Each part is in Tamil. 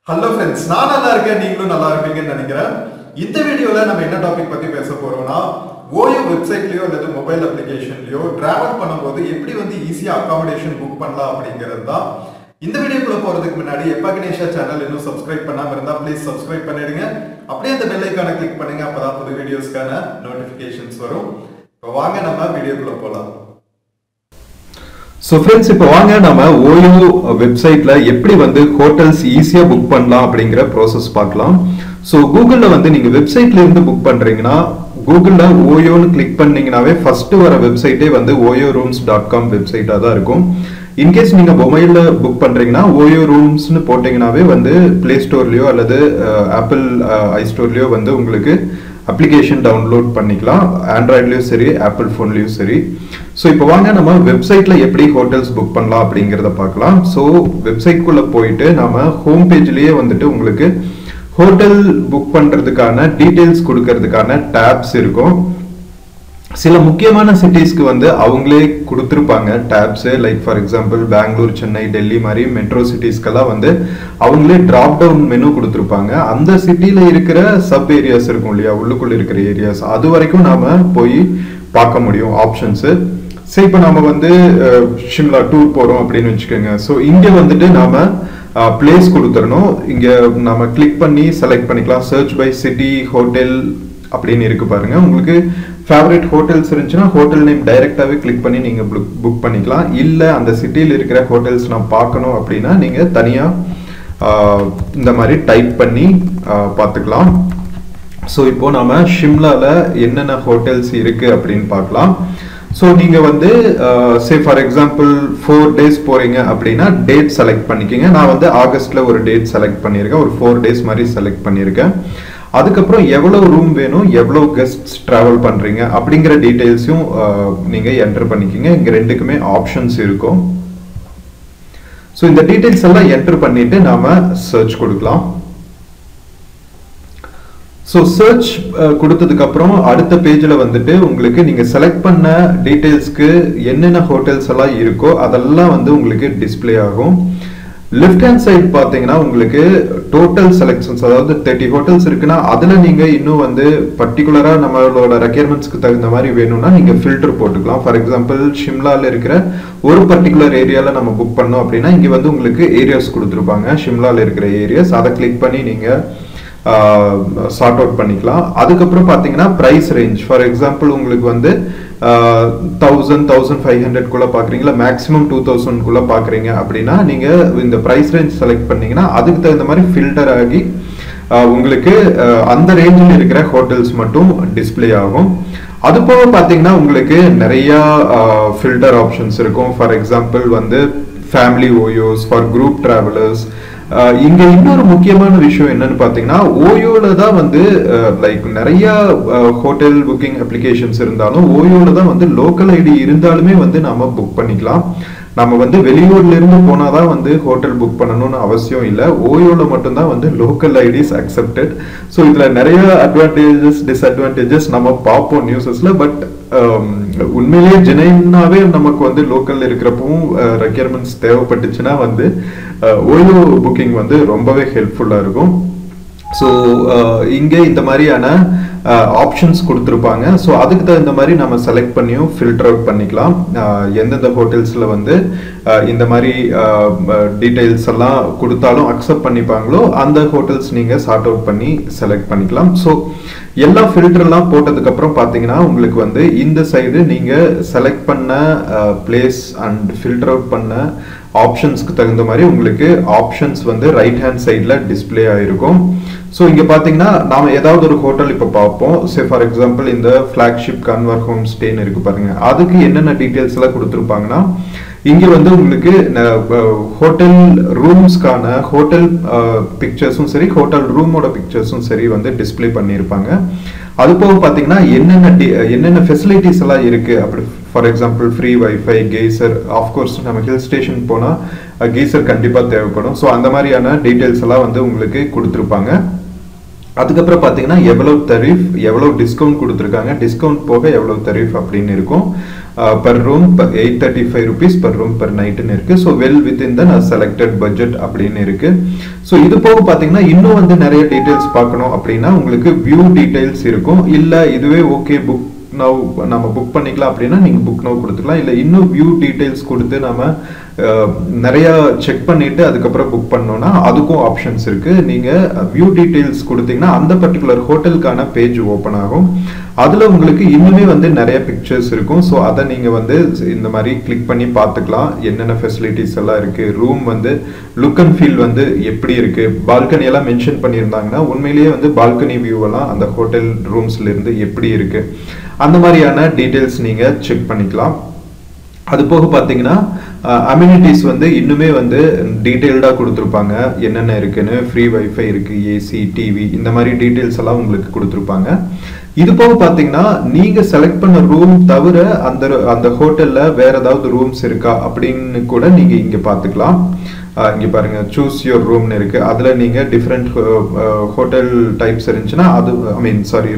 Hello friends, நான் நல்லா இருக்கேன், நீங்களும் நல்லா இருப்பீங்கன்னு நினைக்கிறேன். இந்த வீடியோல நம்ம என்ன டாபிக் பத்தி பேச போறோம்னா OYO வெப்சைட்லயோ அல்லது மொபைல் அப்ளிகேஷன்லயோ டிராவல் பண்ணும்போது எப்படி ஈஸியா அகாமடேஷன் புக் பண்ணலாம் அப்படிங்கிறது தான். இந்த வீடியோக்குள்ள போறதுக்கு முன்னாடி Yappa Ganesha சேனல் இன்னும் சப்ஸ்கிரைப் பண்ணாம இருந்தா ப்ளீஸ் சப்ஸ்கிரைப் பண்ணிடுங்க. அப்படியே அந்த பெல் ஐகானை கிளிக் பண்ணுங்க, அப்பதான் புது வீடியோஸ்க்கான நோட்டிபிகேஷன்ஸ் வரும். இப்போ வாங்க நம்ம வீடியோக்குள்ள போலாம். So friends, இப்போ வாங்க நாம OYO வெப்சைட்ல எப்படி ஹோட்டல்ஸ் ஈஸியா புக் பண்ணலாம் அப்படிங்கிற ப்ராசஸ் பார்க்கலாம். ஸோ கூகுளில் நீங்க வெப்சைட்ல இருந்து புக் பண்றீங்கன்னா கூகுளில் OYOன்னு கிளிக் பண்ணீங்கன்னாவே ஃபர்ஸ்ட் வர வெப்சைட்டே oyorooms.com வெப்சைட்டாக தான் இருக்கும். இன்கேஸ் நீங்க மொபைல்ல புக் பண்றீங்கன்னா OYO ரூம்ஸ்னு போட்டீங்கன்னாவே பிளே ஸ்டோர்லயோ அல்லது ஆப்பிள் ஐ ஸ்டோர்லயோ உங்களுக்கு அப்ளிகேஷன் டவுன்லோட் பண்ணிக்கலாம். ஆண்ட்ராய்ட்லயும் சரி, ஆப்பிள் போன்லயும் சரி. ஸோ இப்போ வாங்க நம்ம வெப்சைட்ல எப்படி ஹோட்டல்ஸ் புக் பண்ணலாம் அப்படிங்கிறத பார்க்கலாம். ஸோ வெப்சைட்குள்ள போயிட்டு நம்ம ஹோம் பேஜ்லயே உங்களுக்கு ஹோட்டல் புக் பண்றதுக்கான டீடைல்ஸ் கொடுக்கறதுக்கான டேப்ஸ் இருக்கும். சில முக்கியமான சிட்டிஸ்க்கு அவங்களே கொடுத்துருப்பாங்க tabs. Like for example Bangalore, Chennai, Delhi மாதிரி மெட்ரோ சிட்டிஸ்க்கெல்லாம் அவங்களே டிராப் டவுன் மெனு கொடுத்துருப்பாங்க. அந்த சிட்டியில இருக்கிற சப் ஏரியாஸ் இருக்கும் இல்லையா, உள்ளுக்குள்ள இருக்கிற ஏரியாஸ், அது வரைக்கும் நாம போய் பார்க்க முடியும் ஆப்ஷன்ஸ். சரி, இப்போ நாம ஷிம்லா டூர் போறோம் அப்படின்னு வச்சுக்கோங்க. ஸோ இங்க நாம பிளேஸ் கொடுத்துடணும். இங்க நாம கிளிக் பண்ணி செலக்ட் பண்ணிக்கலாம். சர்ச் பை சிட்டி ஹோட்டல் அப்படின்னு இருக்கு பாருங்க. உங்களுக்கு ஃபேவரட் ஹோட்டல்ஸ் இருந்துச்சுன்னா ஹோட்டல் நேம் டைரக்டாவே கிளிக் பண்ணி நீங்க புக் பண்ணிக்கலாம். இல்ல அந்த சிட்டியில் இருக்கிற ஹோட்டல்ஸ் நான் பார்க்கணும் அப்படின்னா நீங்க தனியா இந்த மாதிரி டைப் பண்ணி பார்த்துக்கலாம். ஸோ இப்போ நாம ஷிம்லால என்னென்ன ஹோட்டல்ஸ் இருக்கு அப்படின்னு பார்க்கலாம். ஸோ நீங்க சே ஃபார் எக்ஸாம்பிள் 4 days போறீங்க அப்படின்னா டேட் செலக்ட் பண்ணிக்கோங்க. நான் ஆகஸ்ட்ல ஒரு டேட் செலக்ட் பண்ணியிருக்கேன், ஒரு 4 days மாதிரி செலக்ட் பண்ணியிருக்கேன். அதுக்கப்புறம் எவ்வளவு ரூம் வேணும், எவ்வளவு கெஸ்ட்ஸ் டிராவல் பண்றீங்க அப்படிங்கிற டீடைல்ஸையும் நீங்க என்டர் பண்ணிக்கோங்க. இங்க ரெண்டுக்குமே ஆப்ஷன்ஸ் இருக்கும். ஸோ இந்த டீடைல்ஸ் எல்லாம் என்டர் பண்ணிட்டு நாம சர்ச் கொடுக்கலாம். ஸோ சர்ச் கொடுத்ததுக்கு அப்புறம் அடுத்த பேஜ்ல உங்களுக்கு நீங்க செலக்ட் பண்ண டீடைல்ஸ்க்கு என்னென்ன ஹோட்டல்ஸ் எல்லாம் இருக்கோ அதெல்லாம் உங்களுக்கு டிஸ்பிளே ஆகும். லெஃப்ட் ஹேண்ட் சைடு பாத்தீங்கன்னா உங்களுக்கு டோட்டல் செலக்ஷன்ஸ், அதாவது 30 ஹோட்டல்ஸ் இருக்குன்னா அதுல நீங்க இன்னும் பர்டிகுலரா நம்மளோட ரெக்யர்மெண்ட்ஸ்க்கு தகுந்த மாதிரி வேணும்னா நீங்க ஃபில்டர் போட்டுக்கலாம். ஃபார் எக்ஸாம்பிள் ஷிம்லால இருக்கிற ஒரு பர்டிகுலர் ஏரியால நம்ம புக் பண்ணோம் அப்படின்னா இங்க உங்களுக்கு ஏரியாஸ் கொடுத்துருப்பாங்க. ஷிம்லால இருக்கிற ஏரியாஸ், அதை கிளிக் பண்ணி நீங்க சார்ட் அவுட் பண்ணிக்கலாம். அதுக்கப்புறம் பாத்தீங்கன்னா பிரைஸ் ரேஞ்ச், ஃபார் எக்ஸாம்பிள் உங்களுக்கு 1000-1500 குள்ள பாக்குறீங்களா, மேக்ஸிமம் 2000 குள்ள பாக்குறீங்க அப்படின்னா நீங்க இந்த பிரைஸ் ரேஞ்ச் செலக்ட் பண்ணீங்கன்னா அதுக்கு தகுந்த மாதிரி ஃபில்டர் ஆகி உங்களுக்கு அந்த ரேஞ்சில் இருக்கிற ஹோட்டல்ஸ் மட்டும் டிஸ்பிளே ஆகும். அது போக பாத்தீங்கன்னா உங்களுக்கு நிறைய ஃபில்டர் ஆப்ஷன்ஸ் இருக்கும். For example family OYOs for group travellers. இங்க இன்னொரு முக்கியமான விஷயம் என்னன்னு பாத்தீங்கன்னா ஓயோல தான் லைக் நிறைய ஹோட்டல் புக்கிங் அப்ளிகேஷன்ஸ் இருந்தாலும் ஓயோல தான் லோக்கல் ஐடி இருந்தாலுமே நாம புக் பண்ணிக்கலாம். நம்ம வெளியூர்ல இருந்து போனாதான் ஹோட்டல் புக் பண்ணணும்னு அவசியம் இல்லை. ஓயோல மட்டும்தான் லோக்கல் ஐடிஸ் அக்செப்டட். ஸோ இதுல நிறைய அட்வான்டேஜஸ் டிஸ்அட்வான்டேஜஸ் நம்ம பார்ப்போம் நியூஸஸ்ல. பட் உண்மையிலேயே ஜெனைனாவே நமக்கு லோக்கல்ல இருக்கிறப்பவும் ரெக்யர்மெண்ட்ஸ் தேவைப்பட்டுச்சுன்னா ஓயோ புக்கிங் ரொம்பவே ஹெல்ப்ஃபுல்லா இருக்கும். ஸோ இங்க இந்த மாதிரியான ஆப்ஷன்ஸ் கொடுத்துருப்பாங்க. ஸோ அதுக்கு தகுந்த மாதிரி நம்ம செலக்ட் பண்ணியும் ஃபில்டர் அவுட் பண்ணிக்கலாம். எந்தெந்த ஹோட்டல்ஸ்ல இந்த மாதிரி டீடைல்ஸ் எல்லாம் கொடுத்தாலும் அக்செப்ட் பண்ணிப்பாங்களோ அந்த ஹோட்டல்ஸ் நீங்க சார்ட் அவுட் பண்ணி செலக்ட் பண்ணிக்கலாம். ஸோ எல்லா ஃபில்டர்லாம் போட்டதுக்கு அப்புறம் பாத்தீங்கன்னா உங்களுக்கு இந்த சைடு நீங்க செலக்ட் பண்ண பிளேஸ் அண்ட் ஃபில்டர் அவுட் பண்ண ஆப்ஷன்ஸ்க்கு தகுந்த மாதிரி உங்களுக்கு ஆப்ஷன்ஸ் ரைட் ஹேண்ட் சைட்ல டிஸ்பிளே ஆயிருக்கும். ஸோ இங்க பாத்தீங்கன்னா நாம ஏதாவது ஒரு ஹோட்டல் இப்ப பார்ப்போம். சே ஃபார் எக்ஸாம்பிள் இந்த பிளாக்ஷிப் கன்வர் ஹோம் ஸ்டேன்னு இருக்கு பாருங்க. அதுக்கு என்னென்ன டீடைல்ஸ் எல்லாம் கொடுத்துருப்பாங்கன்னா இங்க உங்களுக்கு ஹோட்டல் ரூம்ஸ்க்கான ஹோட்டல் பிக்சர்ஸும் சரி, ஹோட்டல் ரூமோட பிக்சர்ஸும் சரி டிஸ்பிளே பண்ணியிருப்பாங்க. அது போக பாத்தீங்கன்னா என்னென்ன ஃபெசிலிட்டிஸ் எல்லாம் இருக்கு அப்படி. For example free wifi, geyser, of course நம்ம ஹில் ஸ்டேஷன் போனா கீசர் கண்டிப்பா தேவைப்படும். ஸோ அந்த மாதிரியான டீடைல்ஸ் எல்லாம் உங்களுக்கு கொடுத்துருப்பாங்க. அதுக்கப்புறம் பார்த்தீங்கன்னா எவ்வளவு தரீஃப், எவ்வளவு டிஸ்கவுண்ட் கொடுத்துருக்காங்க, டிஸ்கவுண்ட் போக எவ்வளவு தரீஃப் அப்படின்னு இருக்கும். Per room 835 rupees per room per nightன்னு இருக்கு. So well within the selected budget அப்படின்னு இருக்கு. ஸோ இது போக பார்த்தீங்கன்னா இன்னும் வந்து நிறைய டீட்டெயில்ஸ் பார்க்கணும் அப்படின்னா உங்களுக்கு வியூ டீட்டெயில்ஸ் இருக்கும். இல்லை இதுவே ஓகே புக் நவ் நம்ம புக் பண்ணிக்கலாம் அப்படின்னா நீங்கள் புக் நவ் கொடுத்துக்கலாம். இல்லை இன்னும் வியூ டீட்டெயில்ஸ் கொடுத்து நம்ம நிறைய செக் பண்ணிட்டு அதுக்கப்புறம் புக் பண்ணோம்னா அதுக்கும் ஆப்ஷன்ஸ் இருக்கு. நீங்க வியூ டீட்டெயில்ஸ் கொடுத்தீங்கன்னா அந்த பர்டிகுலர் ஹோட்டலுக்கான பேஜ் ஓப்பன் ஆகும். அதுல உங்களுக்கு இன்னுமே வந்து நிறைய பிக்சர்ஸ் இருக்கும். ஸோ அதை நீங்க வந்து இந்த மாதிரி கிளிக் பண்ணி பார்த்துக்கலாம் என்னென்ன ஃபெசிலிட்டிஸ் எல்லாம் இருக்கு. ரூம் வந்து லுக் அண்ட் ஃபீல் வந்து எப்படி இருக்கு, பால்கனி எல்லாம் மென்ஷன் பண்ணியிருந்தாங்கன்னா உண்மையிலேயே வந்து பால்கனி வியூ எல்லாம் அந்த ஹோட்டல் ரூம்ஸ்ல இருந்து எப்படி இருக்கு அந்த மாதிரியான டீட்டெயில்ஸ் நீங்க செக் பண்ணிக்கலாம். அது போக பார்த்தீங்கன்னா அம்யூனிட்டிஸ் வந்து இன்னுமே வந்து டீட்டெயில்டாக கொடுத்துருப்பாங்க. என்னென்ன இருக்குன்னு ஃப்ரீ வைஃபை இருக்கு, ஏசி, டிவி, இந்த மாதிரி டீட்டெயில்ஸ் எல்லாம் உங்களுக்கு கொடுத்துருப்பாங்க. இது போக பார்த்தீங்கன்னா நீங்க செலக்ட் பண்ண ரூம் தவிர அந்த ஹோட்டல்ல வேற ஏதாவது ரூம்ஸ் இருக்கா அப்படின்னு கூட நீங்க இங்க பார்த்துக்கலாம். இங்க பாருங்க சூஸ் யுவர் ரூம்னு இருக்கு. அதுல நீங்க டிஃப்ரெண்ட் ஹோட்டல் டைப்ஸ் இருந்துச்சுன்னா அது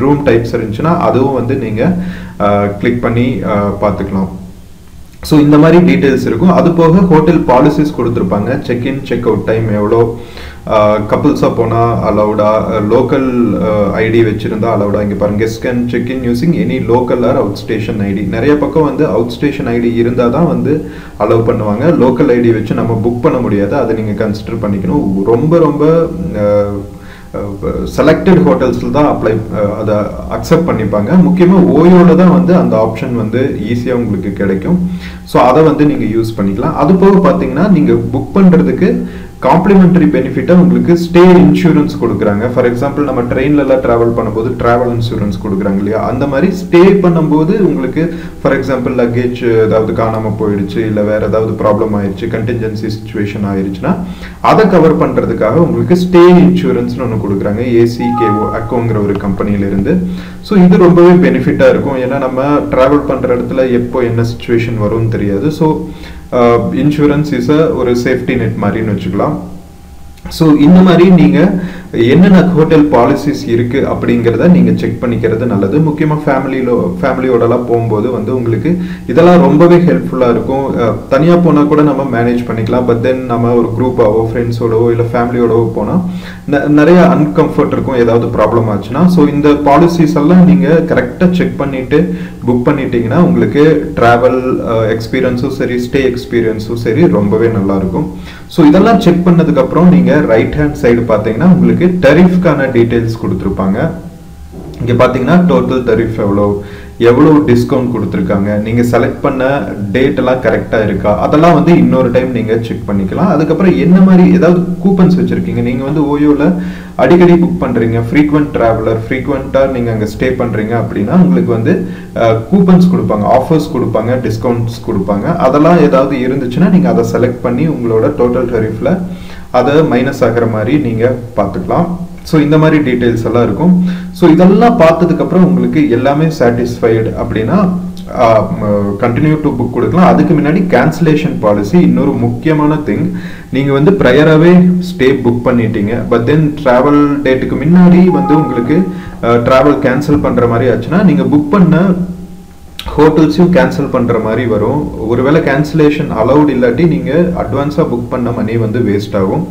ரூம் டைப்ஸ் இருந்துச்சுன்னா அதுவும் வந்து நீங்க கிளிக் பண்ணி பார்த்துக்கலாம். ஸோ இந்த மாதிரி டீட்டெயில்ஸ் இருக்கும். அது போக ஹோட்டல் பாலிசிஸ் கொடுத்துருப்பாங்க. செக்இன் செக் அவுட் டைம் எவ்வளோ, கப்புள்ஸாக போனால் அலவுடா, லோக்கல் ஐடி வச்சுருந்தா அலவுடா. இங்கே பாருங்க guest can check in using any local or out station ID. நிறைய பக்கம் வந்து அவுட் ஸ்டேஷன் ஐடி இருந்தால் தான் வந்து அலோவ் பண்ணுவாங்க. லோக்கல் ஐடி வச்சு நம்ம புக் பண்ண முடியாது. அதை நீங்கள் கன்சிடர் பண்ணிக்கணும். ரொம்ப ரொம்ப செலக்டட் ஹோட்டல்ஸில் தான் அதை அக்செப்ட் பண்ணிப்பாங்க. முக்கியமாக ஓயோவில் தான் வந்து அந்த ஆப்ஷன் வந்து ஈஸியாக உங்களுக்கு கிடைக்கும். ஸோ அதை வந்து நீங்கள் யூஸ் பண்ணிக்கலாம். அது போக பார்த்தீங்கன்னா நீங்கள் புக் பண்ணுறதுக்கு காம்ப்ளிமெண்டரி பெனிஃபிட்டாக உங்களுக்கு ஸ்டே இன்சூரன்ஸ் கொடுக்குறாங்க. ஃபார் எக்ஸாம்பிள் நம்ம ட்ரெயின்லலாம் ட்ராவல் பண்ணும்போது ட்ராவல் இன்சூரன்ஸ் கொடுக்குறாங்க இல்லையா, அந்த மாதிரி ஸ்டே பண்ணும்போது உங்களுக்கு ஃபார் எக்ஸாம்பிள் லக்கேஜ் ஏதாவது காணாமல் போயிடுச்சு, இல்லை வேற ஏதாவது ப்ராப்ளம் ஆயிடுச்சு, கண்டின்ஜென்சி சுச்சுவேஷன் ஆயிடுச்சுன்னா அதை கவர் பண்ணுறதுக்காக உங்களுக்கு ஸ்டே இன்சூரன்ஸ்னு ஒன்று கொடுக்குறாங்க. ஏசிகேஓ அக்கோங்கிற ஒரு கம்பெனியிலிருந்து. ஸோ இது ரொம்பவே பெனிஃபிட்டாக இருக்கும். ஏன்னா நம்ம ட்ராவல் பண்ணுற இடத்துல எப்போ என்ன சுச்சுவேஷன் வரும்னு தெரியாது. ஸோ இன்சூரன்ஸ் இஸ் ஒரு சேஃப்டி நெட் மாதிரின்னு வச்சுக்கலாம். ஸோ இந்த மாதிரி நீங்கள் என்னென்ன ஹோட்டல் பாலிசிஸ் இருக்குது அப்படிங்கிறத நீங்கள் செக் பண்ணிக்கிறது நல்லது. முக்கியமாக ஃபேமிலியோடலாம் போகும்போது வந்து உங்களுக்கு இதெல்லாம் ரொம்பவே ஹெல்ப்ஃபுல்லாக இருக்கும். தனியாக போனால் கூட நம்ம மேனேஜ் பண்ணிக்கலாம். பட் தென் நம்ம ஒரு குரூப்பாவோ ஃப்ரெண்ட்ஸோடவோ இல்லை ஃபேமிலியோடவோ போனால் நிறைய அன்கம்ஃபர்ட் இருக்கும் ஏதாவது ப்ராப்ளம் ஆச்சுன்னா. ஸோ இந்த பாலிசிஸ் எல்லாம் நீங்கள் கரெக்டாக செக் பண்ணிவிட்டு புக் பண்ணிட்டீங்கன்னா உங்களுக்கு ட்ராவல் எக்ஸ்பீரியன்ஸும் சரி, ஸ்டே எக்ஸ்பீரியன்ஸும் சரி ரொம்பவே நல்லாயிருக்கும். ஸோ இதெல்லாம் செக் பண்ணதுக்கப்புறம் நீங்கள் ரைட் ஹேண்ட் சைடு பார்த்தீங்கன்னா உங்களுக்கு டரிஃப்கான டீட்டெயில்ஸ் கொடுத்துருப்பாங்க. இங்கே பார்த்தீங்கன்னா டோட்டல் டரிஃப் எவ்வளோ டிஸ்கவுண்ட் கொடுத்துருக்காங்க, நீங்கள் செலக்ட் பண்ண டேட் எல்லாம் கரெக்டாக இருக்கா, அதெல்லாம் வந்து இன்னொரு டைம் நீங்கள் செக் பண்ணிக்கலாம். அதுக்கப்புறம் என்ன மாதிரி ஏதாவது கூப்பன்ஸ் வச்சுருக்கீங்க, நீங்கள் வந்து ஓயோவில் அடிக்கடி புக் பண்ணுறீங்க, ஃப்ரீக்வெண்ட் ட்ராவலர், ஃப்ரீக்வெண்ட்டாக நீங்கள் அங்கே ஸ்டே பண்ணுறீங்க அப்படின்னா உங்களுக்கு வந்து கூப்பன்ஸ் கொடுப்பாங்க, ஆஃபர்ஸ் கொடுப்பாங்க, டிஸ்கவுண்ட்ஸ் கொடுப்பாங்க. அதெல்லாம் ஏதாவது இருந்துச்சுன்னா நீங்கள் அதை செலக்ட் பண்ணி உங்களோட டோட்டல் டரிஃபில் அதை மைனஸ் ஆகிற மாதிரி நீங்கள் பார்த்துக்கலாம். ஸோ இந்த மாதிரி டீட்டெயில்ஸ் எல்லாம் இருக்கும். ஸோ இதெல்லாம் பார்த்ததுக்கப்புறம் உங்களுக்கு எல்லாமே சாட்டிஸ்ஃபைடு அப்படின்னா கண்டினியூ டு புக் கொடுக்கலாம். அதுக்கு முன்னாடி கேன்சலேஷன் பாலிசி இன்னொரு முக்கியமான திங். நீங்கள் வந்து ப்ரையராகவே ஸ்டே புக் பண்ணிட்டீங்க, பட் தென் ட்ராவல் டேட்டுக்கு முன்னாடி வந்து உங்களுக்கு ட்ராவல் கேன்சல் பண்ணுற மாதிரி ஆச்சுன்னா நீங்கள் புக் பண்ண ஹோட்டல்ஸையும் கேன்சல் பண்ணுற மாதிரி வரும். ஒருவேளை கேன்சலேஷன் அலவுட் இல்லாட்டி நீங்கள் அட்வான்ஸாக புக் பண்ண மணி வந்து வேஸ்ட் ஆகும்.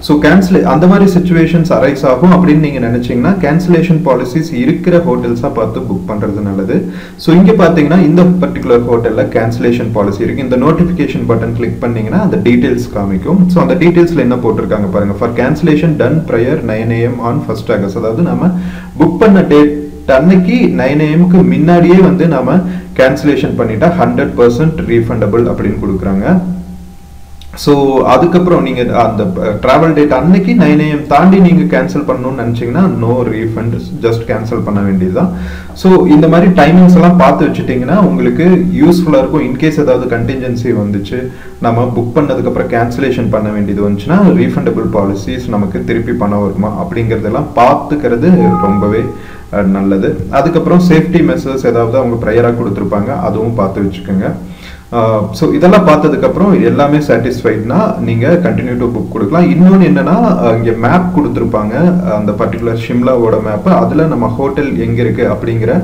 ஸோ அந்த மாதிரி சுச்சுவேஷன்ஸ் அரைஸ் ஆகும் அப்படின்னு நீங்கள் நினச்சிங்கன்னா கேன்சலேஷன் பாலிசிஸ் இருக்கிற ஹோட்டல்ஸாக பார்த்து புக் பண்ணுறது நல்லது. ஸோ இங்கே பார்த்தீங்கன்னா இந்த பர்டிகுலர் ஹோட்டலில் கேன்சலேஷன் பாலிசி இருக்குது. இந்த நோட்டிஃபிகேஷன் பட்டன் கிளிக் பண்ணிங்கன்னா அந்த டீட்டெயில்ஸ் காமிக்கும். ஸோ அந்த டீட்டெயில்ஸில் என்ன போட்டிருக்காங்க பாருங்கள். For cancellation done prior 9 AM on 1st August. அதாவது நம்ம புக் பண்ண டேட் அன்னைக்கு 9 AM முன்னாடியே வந்து நாம கேன்சலேஷன் பண்ணிட்டா 100% ரீஃபண்டபிள் அப்படின்னு கொடுக்குறாங்க. ஸோ அதுக்கப்புறம் நீங்க அந்த டிராவல் டேட் அன்னைக்கு 9 AM தாண்டி நீங்க கேன்சல் பண்ணணும்னு நினைச்சீங்கன்னா நோ ரீஃபண்ட், ஜஸ்ட் கேன்சல் பண்ண வேண்டியதுதான். ஸோ இந்த மாதிரி டைமிங்ஸ் எல்லாம் பார்த்து வச்சுட்டீங்கன்னா உங்களுக்கு யூஸ்ஃபுல்லா இருக்கும். இன்கேஸ் ஏதாவது கண்டின்ஜென்சி வந்துச்சு, நம்ம புக் பண்ணதுக்கு அப்புறம் கேன்சலேஷன் பண்ண வேண்டியது வந்துச்சுன்னா ரீஃபண்டபிள் பாலிசிஸ் நமக்கு திருப்பி பணம் வருமா அப்படிங்கறதெல்லாம் பார்த்துக்கிறது ரொம்பவே நல்லது. அதுக்கப்புறம் சேஃப்டி மெஷர்ஸ் ஏதாவது அவங்க ப்ரையராக கொடுத்துருப்பாங்க, அதுவும் பார்த்து வச்சுக்கோங்க. ஸோ இதெல்லாம் பார்த்ததுக்கப்புறம் எல்லாமே சாட்டிஸ்ஃபைட்னா நீங்கள் கண்டினியூ டு புக் கொடுக்கலாம். இன்னொன்று என்னென்னா இங்கே மேப் கொடுத்துருப்பாங்க, அந்த பர்டிகுலர் ஷிம்லாவோட மேப்பு. அதில் நம்ம ஹோட்டல் எங்கே இருக்குது அப்படிங்கிற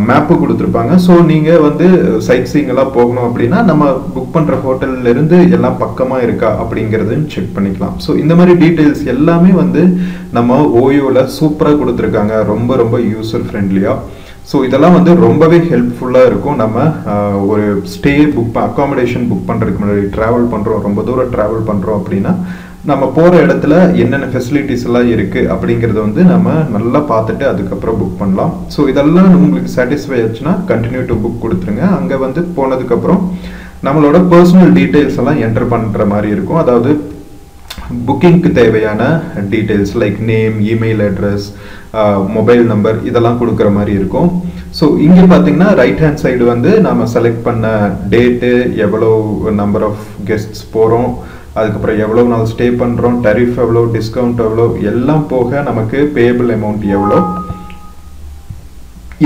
மேப்பு கொடுத்துருப்பாங்க. ஸோ நீங்கள் வந்து சைட் சீங்கெல்லாம் போகணும் அப்படின்னா நம்ம புக் பண்ணுற ஹோட்டல்லேருந்து எல்லாம் பக்கமாக இருக்கா அப்படிங்கிறதையும் செக் பண்ணிக்கலாம். ஸோ இந்த மாதிரி டீட்டெயில்ஸ் எல்லாமே வந்து நம்ம ஓயோவில் சூப்பராக கொடுத்துருக்காங்க, ரொம்ப ரொம்ப யூசர் ஃப்ரெண்ட்லியாக. ஸோ இதெல்லாம் வந்து ரொம்பவே ஹெல்ப்ஃபுல்லாக இருக்கும். நம்ம ஒரு ஸ்டே புக் அக்காமடேஷன் புக் பண்ணுறதுக்கு முன்னாடி ட்ராவல் பண்ணுறோம், ரொம்ப தூரம் ட்ராவல் பண்ணுறோம் அப்படின்னா நம்ம போகிற இடத்துல என்னென்ன ஃபெசிலிட்டிஸ் எல்லாம் இருக்குது அப்படிங்கிறத வந்து நம்ம நல்லா பார்த்துட்டு அதுக்கப்புறம் புக் பண்ணலாம். ஸோ இதெல்லாம் உங்களுக்கு சாட்டிஸ்ஃபை ஆச்சுன்னா கண்டினியூ டு புக் கொடுத்துருங்க. அங்கே வந்து போனதுக்கப்புறம் நம்மளோட பர்சனல் டீட்டெயில்ஸ் எல்லாம் என்டர் பண்ணுற மாதிரி இருக்கும். அதாவது புக்கிங்க்கு தேவையான details like name, email address, mobile number இதெல்லாம் கொடுக்குற மாதிரி இருக்கும். ஸோ இங்கே பார்த்தீங்கன்னா ரைட் ஹேண்ட் சைடு வந்து நம்ம செலக்ட் பண்ண டேட்டு, எவ்வளோ நம்பர் ஆஃப் கெஸ்ட்ஸ் போகிறோம், அதுக்கப்புறம் எவ்வளோ நாள் ஸ்டே பண்ணுறோம், டரிஃப் எவ்வளோ, டிஸ்கவுண்ட் எவ்வளோ, எல்லாம் போக நமக்கு பேபிள் அமௌண்ட் எவ்வளோ,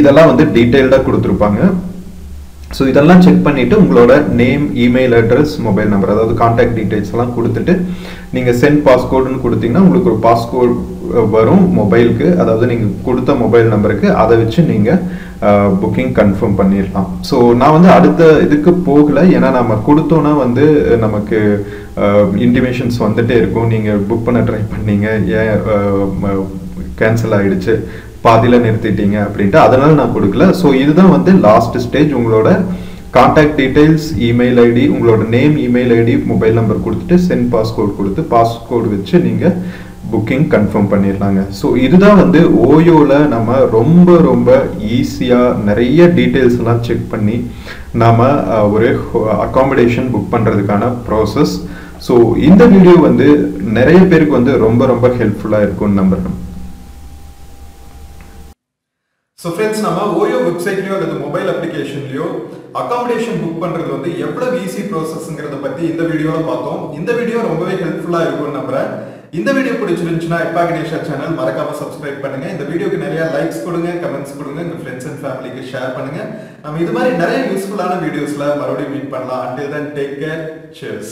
இதெல்லாம் வந்து டீட்டெயில்டாக கொடுத்துருப்பாங்க. ஸோ இதெல்லாம் செக் பண்ணிவிட்டு உங்களோட name, email address, mobile number, அதாவது கான்டாக்ட் டீட்டெயில்ஸ் எல்லாம் கொடுத்துட்டு நீங்கள் சென்ட் பாஸ்கோடுன்னு கொடுத்தீங்கன்னா உங்களுக்கு ஒரு பாஸ்கோட் வரும் மொபைலுக்கு, அதாவது நீங்கள் கொடுத்த மொபைல் நம்பருக்கு. அதை வச்சு நீங்கள் புக்கிங் கன்ஃபார்ம் பண்ணிடலாம். ஸோ நான் வந்து அடுத்த இதுக்கு போகலை, ஏன்னா நம்ம கொடுத்தோன்னா வந்து நமக்கு இன்டிமேஷன்ஸ் வந்துட்டே இருக்கும், நீங்கள் புக் பண்ண ட்ரை பண்ணீங்க, ஏன் கேன்சல் ஆகிடுச்சு, பாதியில் நிறுத்திட்டீங்க அப்படின்ட்டு, அதனால நான் கொடுக்கல. ஸோ இதுதான் வந்து லாஸ்ட் ஸ்டேஜ். உங்களோட கான்டாக்ட் டீட்டெயில்ஸ், இமெயில் ஐடி, உங்களோட name, email ID, mobile number கொடுத்துட்டு சென்ட் பாஸ்கோட் கொடுத்து பாஸ்கோட் வச்சு நீங்கள் புக்கிங் கன்ஃபார்ம் பண்ணிடலாங்க. ஸோ இதுதான் வந்து ஓயோவில் நம்ம ரொம்ப ரொம்ப ஈஸியாக நிறைய டீட்டெயில்ஸ் எல்லாம் செக் பண்ணி நாம் ஒரு அக்காமடேஷன் புக் பண்ணுறதுக்கான ப்ராசஸ். ஸோ இந்த வீடியோ வந்து நிறைய பேருக்கு வந்து ரொம்ப ரொம்ப ஹெல்ப்ஃபுல்லாக இருக்கும்னு நம்புறேன். ஸோ ஃப்ரெண்ட்ஸ், நம்ம ஓயோ வெப்சைட்லையோ அல்லது மொபைல் அப்ளிகேஷன்லையோ அக்காமடேஷன் புக் பண்ணுறது வந்து எவ்வளவு ஈஸி ப்ராசஸ்ங்கிறத பற்றி இந்த வீடியோவில் பார்த்தோம். இந்த வீடியோ ரொம்பவே ஹெல்ப்ஃபுல்லாக இருக்கும்னு நம்புறேன். இந்த வீடியோ பிடிச்சிருந்துச்சுன்னா எப்பா கணேஷா சேனல் மறக்காம சப்ஸ்கிரைப் பண்ணுங்க. இந்த வீடியோக்கு நிறைய லைக்ஸ் கொடுங்க, கமெண்ட்ஸ் கொடுங்க, உங்க ஃப்ரெண்ட்ஸ் அண்ட் ஃபேமிலிக்கு ஷேர் பண்ணுங்க. நம்ம இது மாதிரி நிறைய யூஸ்ஃபுல்லான வீடியோஸ்ல மறுபடியும் மீட் பண்ணலாம். Until then, take care. Cheers.